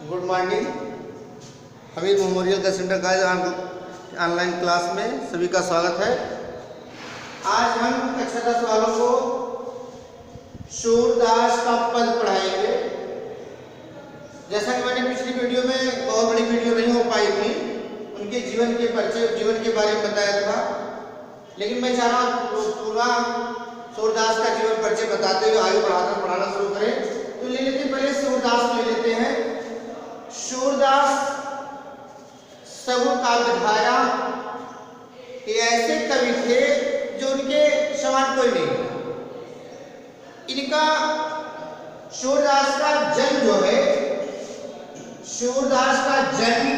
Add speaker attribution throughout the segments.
Speaker 1: Good morning. Hamid memorial का center का online class में सभी का स्वागत है। आज हम कक्षा 10 वालों को सूरदास का पद पढ़ाएंगे। जैसा कि मैंने पिछली वीडियो में, बहुत बड़ी वीडियो नहीं हो पाई थी, उनके जीवन के परिचय, जीवन के बारे में बताया था, लेकिन मैं चाह रहा हूँ पूरा सूरदास का जीवन परिचय बताते हुए आगे पढ़ाना शुरू करें। तो ले लेते हैं, पहले सूरदास ले लेते हैं। सूरदास सगुण काव्यधारा ये ऐसे कवि थे जो उनके समान कोई नहीं। इनका सूरदास का जन्म जो है, सूरदास का जन्म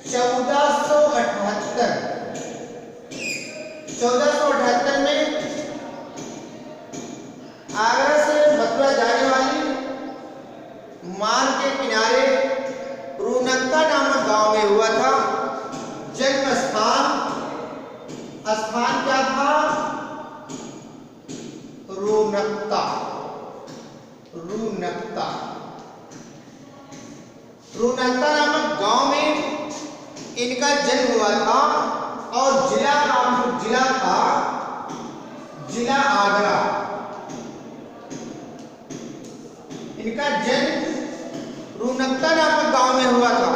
Speaker 1: 1478 में आगरा से मथुरा जाने वाली मार्ग के किनारे रूनक्ता नामक गांव में हुआ था। जन्म स्थान क्या था? रूनक्ता। रूनक्ता नामक गांव में इनका जन्म हुआ था और जिला था जिला आगरा। इनका जन्म रूनक्ता नामक गांव में हुआ था,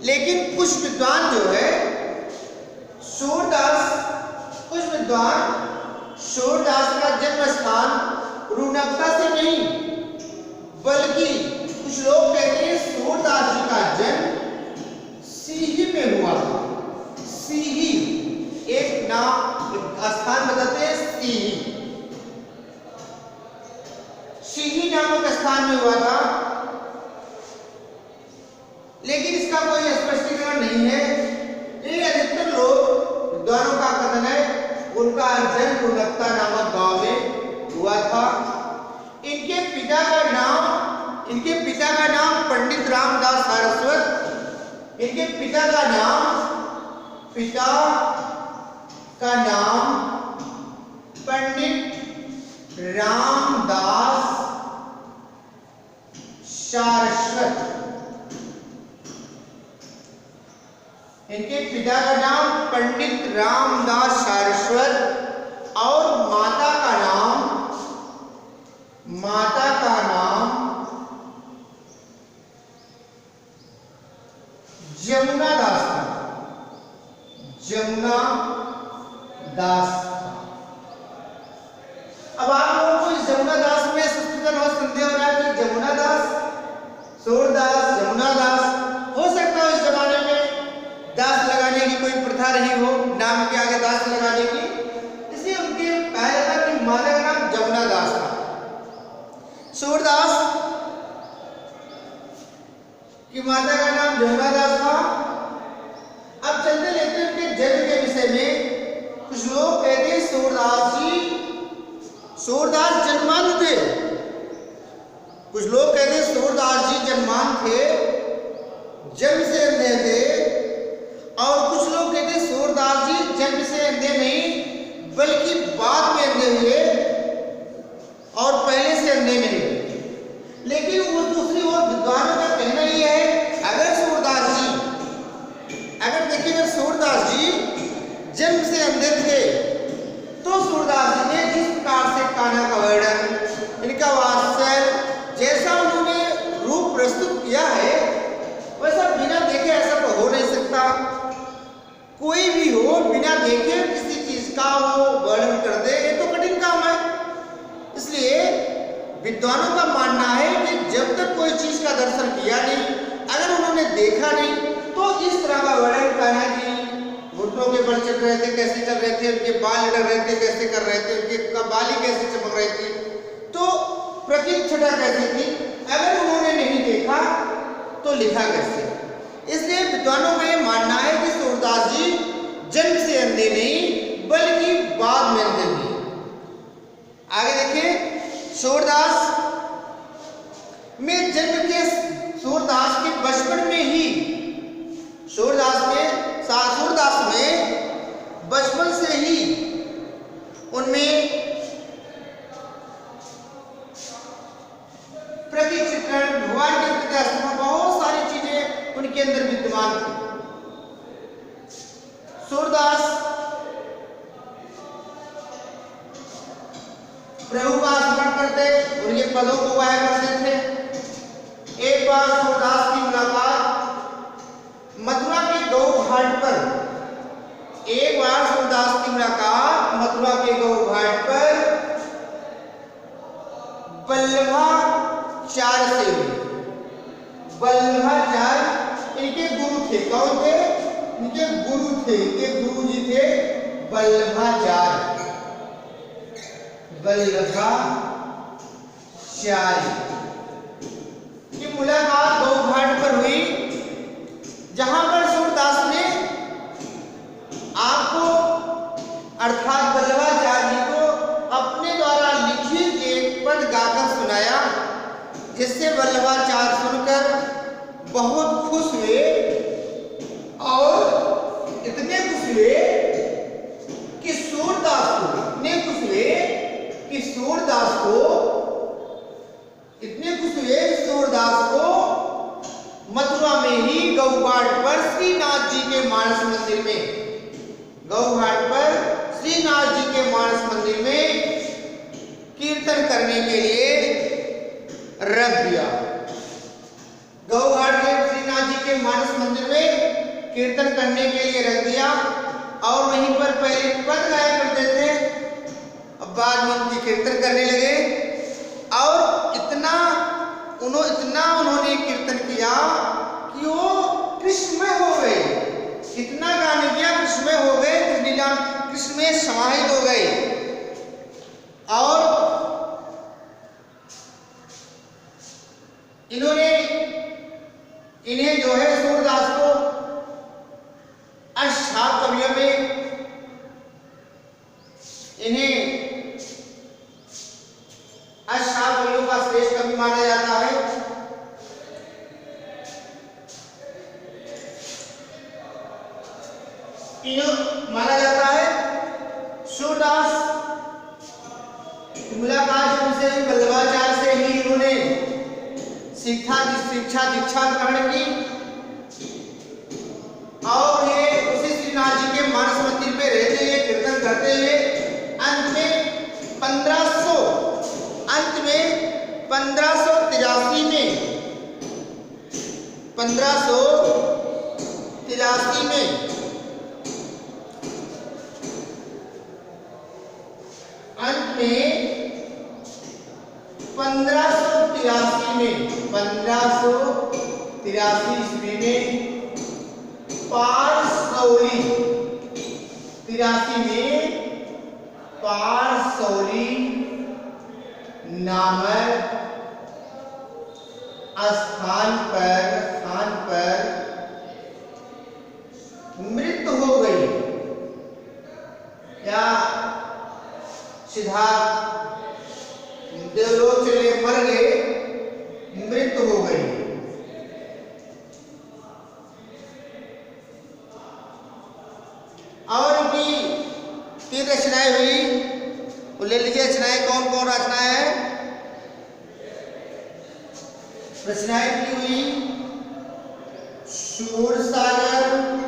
Speaker 1: लेकिन कुछ विद्वान जो है सूरदास का जन्म स्थान रूनक्ता से नहीं, बल्कि कुछ लोग कहते हैं सूरदास जी का जन्म सीही में हुआ था। सीही एक स्थान बताते हैं, सीही नामक स्थान में हुआ था, लेकिन इसका कोई स्पष्टीकरण नहीं है। ये अधिकतर लोग विद्वानों का कथन है उनका जन्म रूनक्ता नामक गांव में हुआ था। इनके पिता का नाम पंडित रामदास सारस्वत। इनके पिता का नाम पंडित रामदास सारस्वत। इनके पिता का नाम पंडित रामदास सारस्वत और माता का नाम जमुना दास। अब आप लोगों को इस जमुना दास में संदेह हो रहा है कि जमुना दास, सूरदास, जमुना दास, हो सकता है इस जमाने में दास लगाने की कोई प्रथा रही हो, नाम के आगे दास लगाने की, इसलिए उनके कहा जाता कि माता का नाम जमुना दास था। सूरदास की माता का नाम जमुना दास था। अब चलते लेते हैं उनके जन्म के विषय में। कुछ लोग कहते हैं सूरदास जन्मांध थे। कुछ लोग कहते हैं सूरदास जी जन्मांध थे, जन्म से अंधे थे, और कुछ लोग कहते हैं सूरदास जी जन्म से अंधे नहीं, बल्कि बाद में अंधे हुए और पहले से अंधे नहीं हुए। लेकिन वो दूसरी ओर विद्वानों का कहना यह है, अगर सूरदास जी जन्म से अंधे थे, तो सूरदास जी ने जिस प्रकार से कान्हा का वर्णन, इनका वात्सल्य, जैसा उन्होंने रूप प्रस्तुत किया है, वैसा बिना देखे ऐसा तो हो नहीं सकता। कोई भी हो बिना देखे किसी चीज का वो वर्णन कर दे, ये तो कठिन काम है। इसलिए विद्वानों का मानना है कि जब तक कोई चीज का दर्शन किया नहीं, अगर उन्होंने देखा नहीं, तो इस तरह का वर्णन करना कि घुटनों के बल चल रहे थे, कैसे चल रहे थे, उनके बाल लड़ रहे थे, कैसे कर रहे थे, उनके बाली कैसे चमक रही थी, तो प्रकृति छटा कैसी थी, अगर उन्होंने नहीं देखा तो लिखा कैसे। इसलिए विद्वानों का यह मानना है कि सूरदास जी जन्म से अंधे नहीं, बल्कि बाद में अंधे हुए। आगे देखिए, सूरदास के बचपन में ही सूरदास में बचपन से ही उनमें प्रतिचित्रण, भगवान की प्रतिष्ठा, बहुत सारी चीजें उनके अंदर विद्यमान थी। सूरदास प्रभु का स्मरण करते, उनके पदों को गाया करते थे। एक बार सूरदास की मुलाकात मथुरा के गौ घाट पर, एक बार सूरदास की मुलाकात मथुरा के गौ घाट पर वल्लभाचार्य से हुई। वल्लभाचार्य इनके गुरु थे। कौन थे? इनके गुरु थे, इनके गुरु जी थे वल्लभाचार्य। वल्लभाचार्य की मुलाकात गौ घाट पर हुई, जहां पर सूरदास ने आपको अर्थात वल्लभाचार्य जी को अपने द्वारा लिखित एक पद गाकर सुनाया, जिससे वल्लभाचार्य सुनकर बहुत खुश हुए और इतने खुश हुए कि सूरदास को इतने खुश हुए कि सूरदास को मथुरा में ही गौघाट पर श्रीनाथ जी के मानस मंदिर में, गौघाट पर श्रीनाथ जी के मानस मंदिर में कीर्तन करने के लिए रख दिया। गौघाट के श्रीनाथ जी के मानस मंदिर में कीर्तन करने के लिए रख दिया और वहीं पर पहले पद गाया करते थे, अब बाद में उनकी कीर्तन करने लगे और इतना उन्होंने कीर्तन किया कि वो कृष्णमय हो गए। इतना गाने किया, कृष्णमय हो गए, कृष्ण में समाहित हो गए। और इन्हें जो है सूरदास को अष्टाध्यायी कवियों में इन्हें अष्टाध्यायी कवियों का श्रेष्ठ कवि माना जाता है। माना जाता है सूरदास मुलाकात उनसे वल्लभाचार्य से ही इन्होंने शिक्षा दीक्षा ग्रहण की और ये उसी श्रीनाथ जी के मानस मंदिर में रहते हुए कीर्तन करते हुए अंत में 1583 में अंत में 1583 ईस्वी में पारसौली नामक स्थान पर मृत्यु हो गई। क्या सिद्धार्थ देवलोक चले मर गए, मृत्यु हो गई। और उनकी 3 रचनाएं हुई, वो ले लीजिए रचनाएं कौन कौन रचनाएं हैं। रचनाएं की हुई शूरसारावली,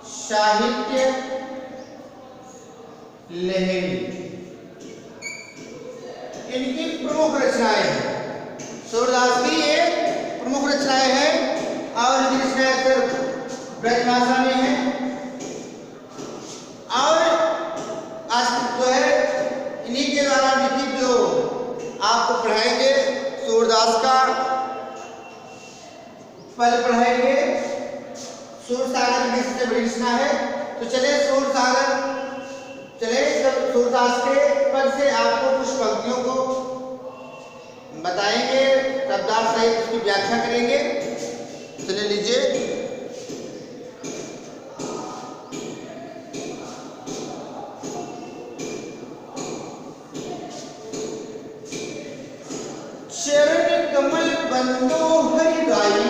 Speaker 1: साहित्य लहरी इनकी प्रमुख रचनाएं हैं। सूरदास की ये प्रमुख रचनाएं हैं और इनकी रचनाएं अक्सर ब्रजभाषा में है। और आज जो है इन्हीं के द्वारा लिखित जो आपको पढ़ाएंगे सूरदास का पद पढ़ाएंगे। सूरसागर की सबसे बड़ी रचना है, तो चले सूरदास के पद से आपको कुछ पंक्तियों को बताएंगे, शब्दार्थ सहित उसकी व्याख्या करेंगे। चले लीजिए। कमल बंदो हरि राई,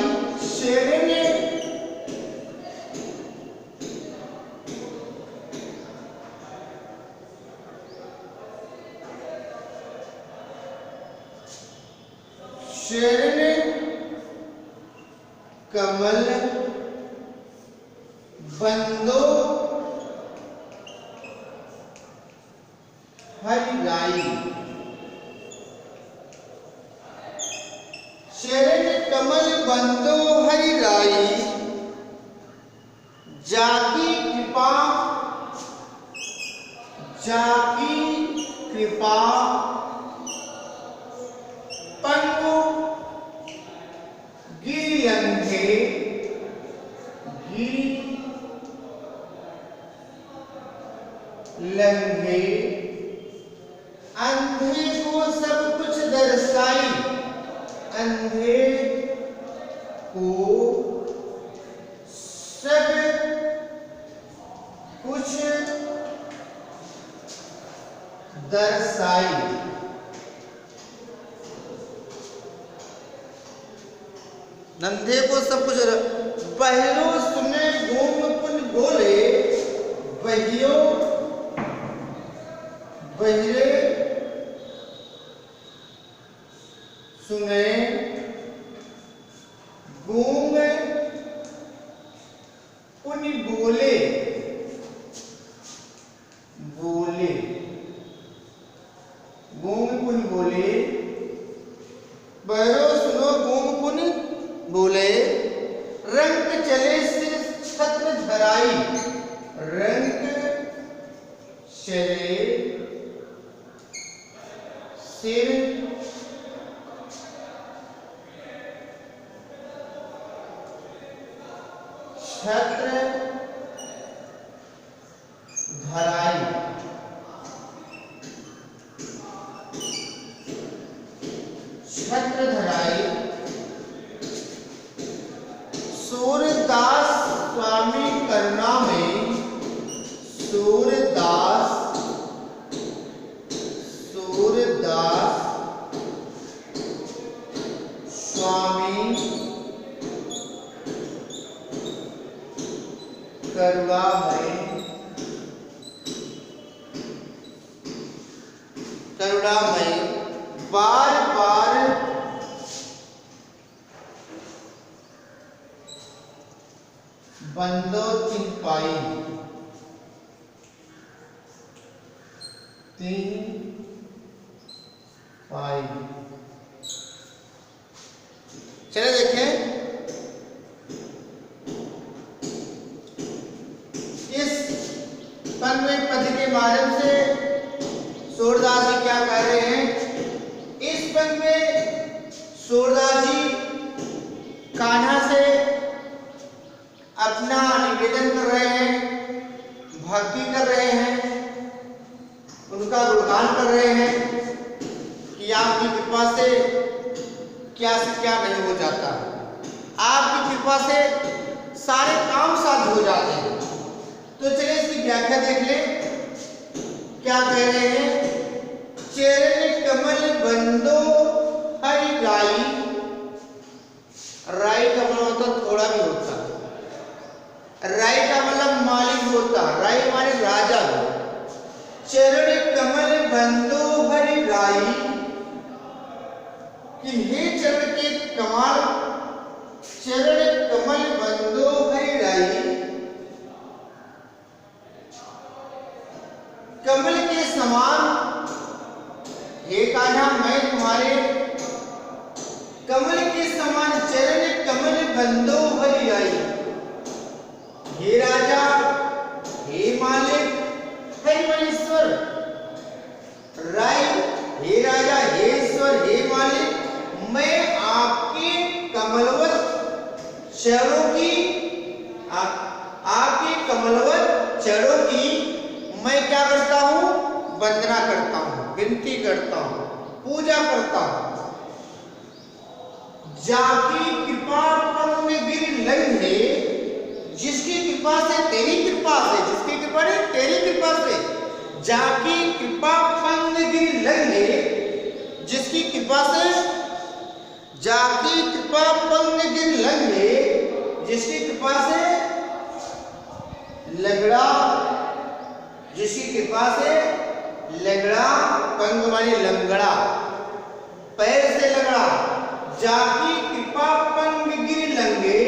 Speaker 1: शरण कमल बंदो हरि राई, शरण कमल बंदो हरि राई, जाकी कृपा पंगु गिरि लंघे, अंधे को सब कुछ दर्शाई, अंधे को सब कुछ दर्शाई। नंधे को सब कुछ बहिरो सुने गोम पुन बोले, बहिरो बहिरे सुने गोम पुन बोले, गोम पुन बोले, बहिरो सुनो गोम पुन बोले, रंग चले सिर छत्र धराई, रंग चले सिर छत्र धराई, छत्र धराई, सूरदास स्वामी करुणा में, सूरदास स्वामी करुणामय बार बार बंदो तीन पाई, चलिए देखें इस पंद्रहवें पद के माध्यम से सूरदास जी क्या कह रहे हैं। इस पद में सूरदास जी कान्हा से अपना निवेदन कर रहे हैं, भक्ति कर रहे हैं, उनका गुणगान कर रहे हैं कि आपकी कृपा से क्या से क्या नहीं हो जाता, आपकी कृपा से सारे काम साध्य हो जाते हैं। तो चलिए इसकी व्याख्या देख लें, क्या कह रहे हैं। चरण कमल बंदो हरि राई, राई का मतलब थोड़ा भी होता है, राई का मतलब मालिक होता, राई माने राजा। चरण कमल बंदो हरि राई कि हे चरण के कमाल, चरण कमल बंदो हरि राई, कमल के समान हे कान्हा मैं तुम्हारे कमल के समान, चरण कमल बंदो हरि राई, हे राजा हे मालिक हे मनीश्वर, राय हे राजा हे ईश्वर हे मालिक, मैं आपके कमलवत चरणों की, आपके कमलवत चरणों की मैं क्या करता हूँ, वंदना करता हूँ, विनती करता हूँ, पूजा करता हूँ। जाकी कृपा पंग गिर लंघे, जिसकी कृपा से तेरी कृपा से, जिसकी कृपा नहीं तेरी कृपा से, जाकी कृपा पंग गिर लंघे, जिसकी कृपा से कृपा से लंगड़ा, जिसकी कृपा से लंगड़ा, पंग माने लंगड़ा, पैर से लंगड़ा, जाकी कृपा पंग गिर लंगे,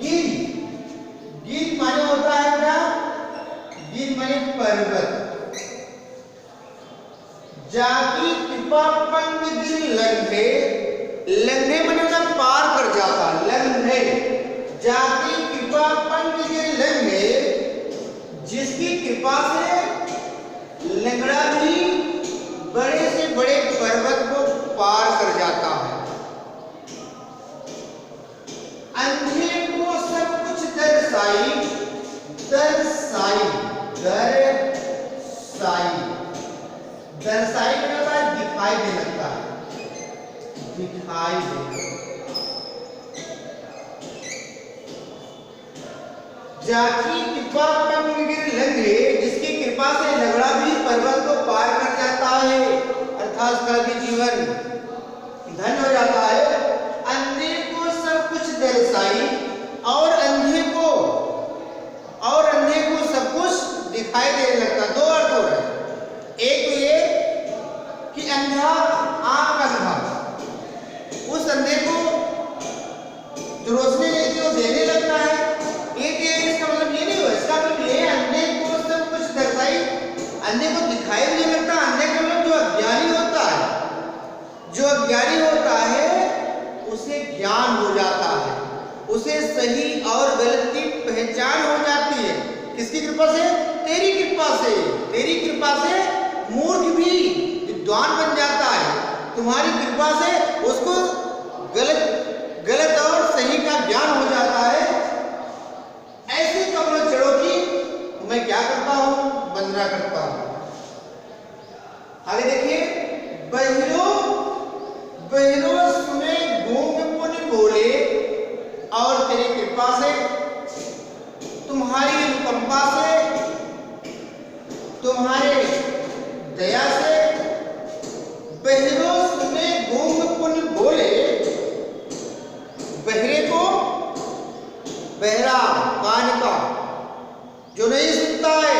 Speaker 1: गिर, गिर माने होता है क्या? गिर माने पर्वत, जाकी कृपा पंग गिर लंगे, लंघे माने ना पार कर जाता, लंघे, जाकी कृपा पंग गिर लंगे, जिसकी कृपा से लंगड़ा भी बड़े से बड़े पर्वत को पार कर जाता है। अंधे को सब कुछ दर्शाई, दर्शाई, दर्शाई, दर्शाई मतलब है दिखाई दे लगता है, दिखाई दे, जाकी कृपा पंग गिर लंगे, जिसकी कृपा से लंगड़ा भी पर्वत को पार कर जाता है, अर्थात उसका भी जीवन धन्य हो जाता है। अंधे को सब कुछ दर्शाई, और अंधे को सब कुछ दिखाई देने लगता। दो अर्थ हो रहे, एक तो ये कि अंधा, आंख अंधा, उस अंधे को जो रोशनी नहीं थी वो देने लगता है। एक ये इसका मतलब ये नहीं हुआ, इसका मतलब ये अंधे को सब कुछ दर्शाई, अंधे को दिखाई नहीं लगता। अंधे का मतलब जो अज्ञानी होता है, जो अज्ञानी होता है उसे ज्ञान हो जाता है, उसे सही और गलत की पहचान हो जाती है। किसकी कृपा से? तेरी कृपा से। तेरी कृपा से मूर्ख भी विद्वान बन जाता है, तुम्हारी कृपा से उसको गलत और सही का ज्ञान हो जाता है। ऐसे कमल चढ़ो की मैं क्या करता हूं? वंदना करता हूं। आगे देखिए, बहिरो बहिरो सुने गूंग पुनि बोले, और तेरी कृपा से, तुम्हारी अनुकंपा से, तुम्हारे दया से, बहिरो सुने गूंग पुनि बोले, बहरे को, बहरा कान का जो नहीं सुनता है,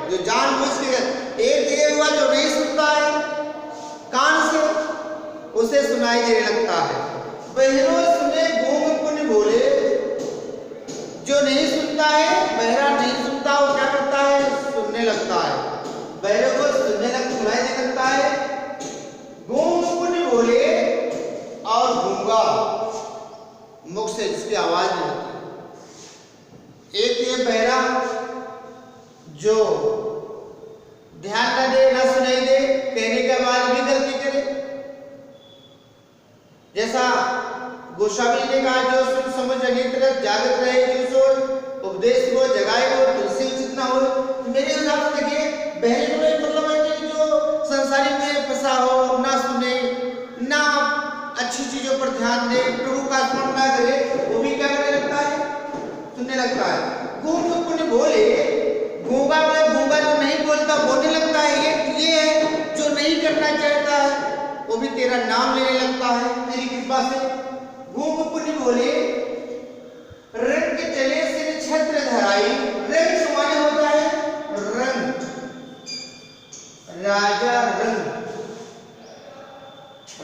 Speaker 1: जो जानबूझ के एक दिए हुआ जो नहीं सुनता है कान से, उसे सुनाई देने लगता है। बहरो सुने गूंग पुनि बोले, जो नहीं सुनता है, बहरा नहीं सुनता, वो क्या करता है? सुनने लगता है। बहरे को सुनाई देने लगता है। गूंग पुनि बोले, और गूंगा मुख से जिसकी आवाज नहीं होती। एक ये बहरा जो ध्यान न दे, न सुनाई दे, कहने के बाद भी गलती करे, जैसा गोस्वामी ने कहा, जो सुन समझ अनित जागृत रहे, जो सो उपदेश को जगाए वो तुलसी उचित न हो। मेरे हिसाब से देखिए, बहरे में मतलब है कि जो संसारिक में फंसा हो, ना सुने, ना अच्छी चीजों पर ध्यान दे, प्रभु का स्मरण ना करे, वो भी क्या करने लगता है? सुनने लगता है। गूंग पुनि बोले, गूंगा में गूंगा जो नहीं बोलता बोलने लगता है। ये है जो नहीं करना चाहता है वो भी तेरा नाम लेने लगता है तेरी कृपा से। गूंग पुनि बोले, रंग चले सिर छत्र धराई, रंग माने होता है रंग, राजा रंग,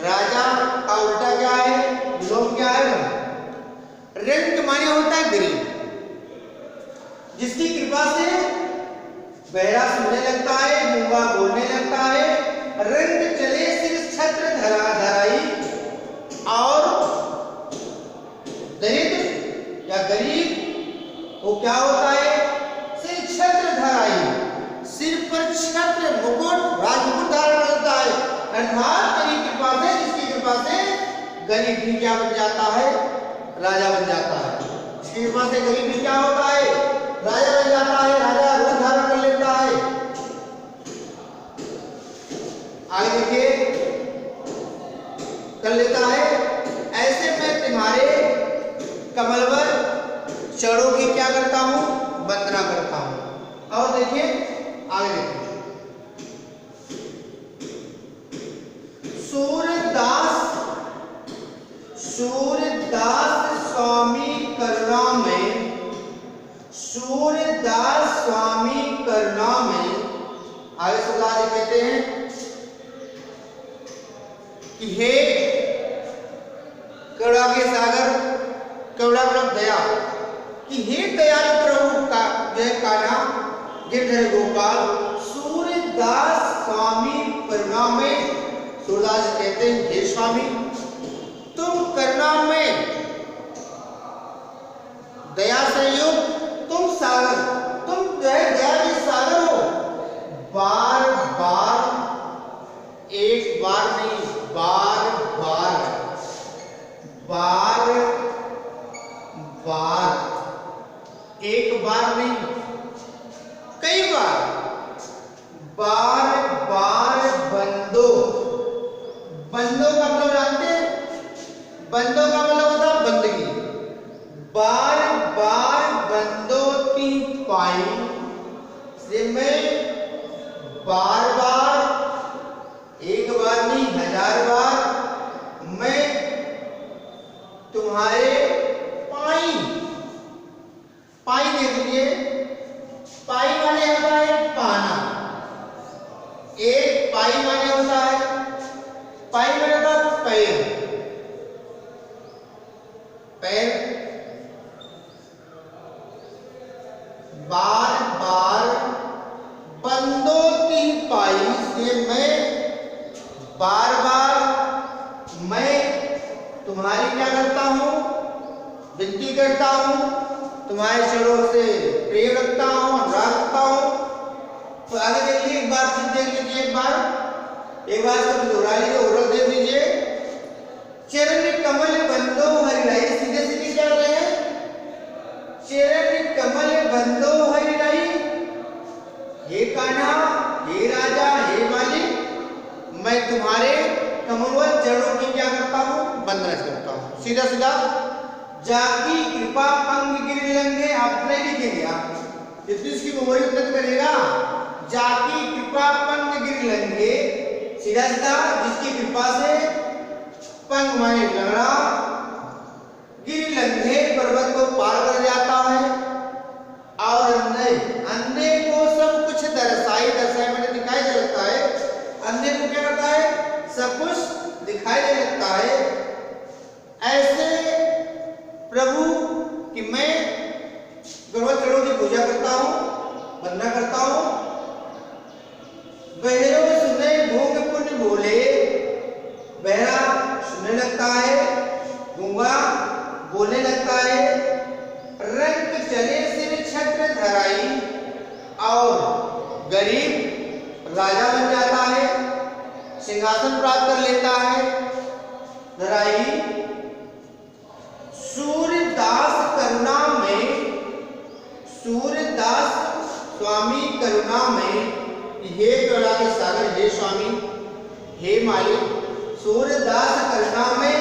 Speaker 1: राजा का उल्टा क्या है? लोग क्या है? रंग माने होता है गरीब, जिसकी कृपा से बहरा सुनने लगता है, गूंगा बोलने लगता है। रंग चले सिर छत्र धराई, और दरिद्र या गरीब वो क्या होता है? सिर छत्र धराई, सिर पर छत्र मुकुट राजमुकुट धारण करता है। अर्थात तेरी कृपा से, जिसकी कृपा से गरीब भी क्या बन जाता है? राजा बन जाता है। जिसकी कृपा से गरीब भी क्या होता है? राजा बन जाता है, राजा रूप धारण कर लेता है। आगे देखिए, कर लेता है। ऐसे मैं तुम्हारे कमलवर चरणों की क्या करता हूं? वंदना करता हूं। और देखिए आगे देखिए, सूरदास स्वामी करुणा में सूरदास स्वामी करुणा में, आगे सूरदास जी कहते हैं कि हे करुणा के सागर, करुणा मतलब दया, कि हे दयालु प्रभु का जय कान्हा गिरधर गोपाल सूरदास स्वामी करुणा में। सूरदास कहते हैं हे स्वामी तुम करुणा में दया से युक्त, तुम सागर, तुम जो है दया के सागर हो। बार बार, एक बार नहीं, बार बार, बार बार, एक बार नहीं कई बार, बार बार बंदो, बंदो का मतलब जानते हैं, बंदो का मतलब होता है बंदगी। बार बार बंदो की पाई से मैं बार बार, एक बार नहीं हजार बार मैं तुम्हारे पाई, पाई देख लीजिए, पाई माने होता है पाना, एक पाई माने होता है, पाई माने होता है पैर, पैर। बार बार बंदों की पाई से मैं बार बार मैं तुम्हारी क्या करता हूं, विनती करता हूं, तुम्हारे चरणों से प्रेम रखता हूं, अनुराग रखता हूं। तो आगे देखिए, एक बार फिर देख लीजिए, एक बार इसको दोहरा लीजिए, ओरल देख लीजिए। चरण कमल बंदो हरिलाई, सीधे सीधे क्या कर रहे हैं, चरण कमल बंदो हरिलाई, हे कान्हा, हे राजा, हे मालिक, मैं तुम्हारे कमलवत चरणों की क्या करता हूं, वंदना करता हूं। सीधा सीधा, जाकी कृपा पंग गिर लंघे, आप नहीं लिखेंगे, आप जितनी इसकी मेमोरी उतना करेगा। जाकी कृपा पंग गिर लंघे, सीधा सीधा, जिसकी कृपा से, पंग माने लंगड़ा, गिर लंघे पर्वत को पार कर जाता है, और अंधे को सब कुछ दर्शाई, दर्शाई मैंने दिखाई दे लगता है, अंधे को क्या करता है, सब कुछ दिखाई दे लगता है। ऐसे प्रभु कि मैं गरुड़ चरणों की पूजा करता हूं, वंदना करता हूं। बहरों सुने भोग पुण्य बोले, बहरा सुनने लगता है, गूंगा बोलने लगता है। रंग चले सिर छत्र धराई, और गरीब राजा बन जाता है, सिंहासन प्राप्त कर लेता है। धराई सूरदास करुणा में, सूरदास स्वामी करुणा में, हे करुणा के सागर, हे स्वामी, हे मालिक, सूरदास करुणा में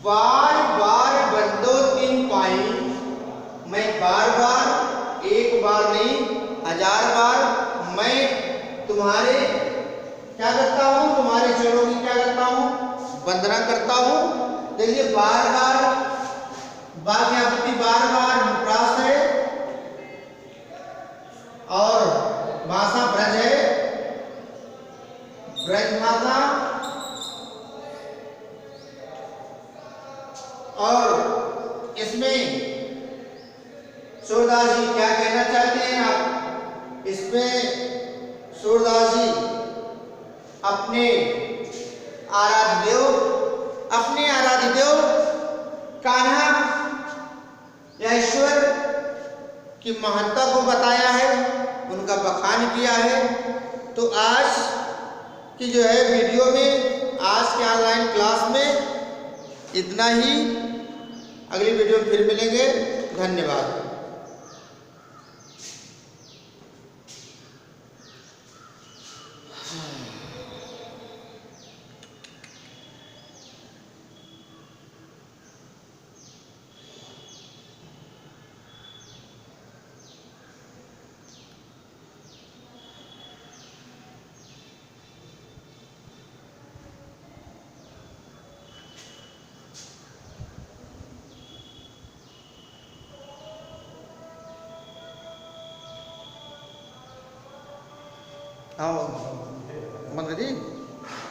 Speaker 1: बार बार बंदो तीन पाई, मैं बार बार, एक बार नहीं हजार बार मैं तुम्हारे क्या करता हूं, तुम्हारे चरणों की क्या करता हूं, वंदना करता हूं। देखिए बार बार, बाग्यापति बार बार प्रास है, और भाषा ब्रज है, ब्रज भाषा। और इसमें सूरदास जी क्या कहना चाहते हैं आप, इसमें सूरदास जी अपने आराध्य देव कान्हा या ईश्वर की महत्ता को बताया है, उनका बखान किया है। तो आज की जो है वीडियो में, आज के ऑनलाइन क्लास में इतना ही। अगली वीडियो में फिर मिलेंगे। धन्यवाद। हाँ मंगल जी